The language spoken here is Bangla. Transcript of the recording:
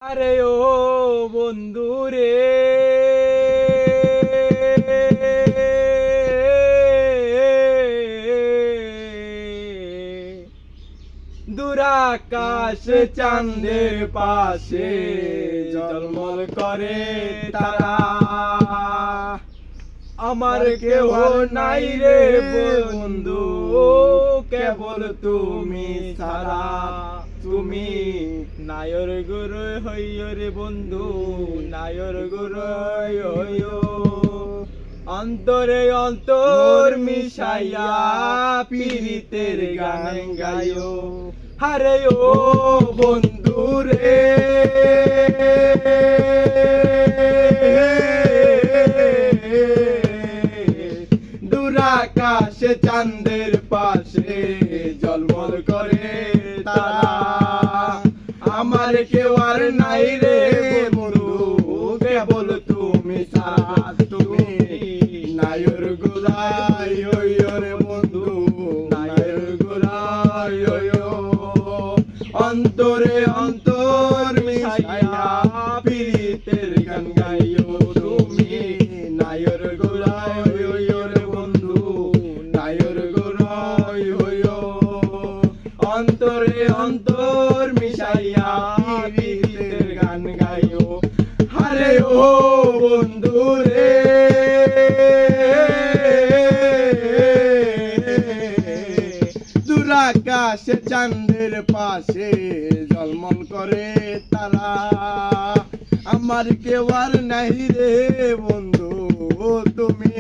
আরে ও বন্ধু রে, দুরাকাশ চাঁদের পাশে ঝলমল করে তারা। আমার কেহ নাই রে বন্ধু, কেবল তুমি ছাড়া। তুমি নায়র গুরু হইয় রে বন্ধু, নায়র গুরু হইয়। অন্তরে অন্তর মিশাইয়া পীড়িতের গান গাইও। হারে ও বন্ধু রে, দুরাকাশে চাঁদের পাশে ঝলমল করে তারা। আমার কেউ আর নাই রে বন্ধু, কেবল তুমি ছাড়া। তুমি নায়র গোলাই রে বন্ধু, নায়র গোলাই। অন্তরে অন্তর মিশাইয়া পীড়িতের গান গাইও। তুমি নায়র গোলাই রে বন্ধু, নায়র গোলাই। অন্তরে অন্তর মিশাইয়া পীড়িতের গান গাইও। হারে ও বন্ধু রে, দুরাকাশে চাঁদের পাশে ঝলমল করে তারা। আমার কেউ আর নাই রে বন্ধু, তুমি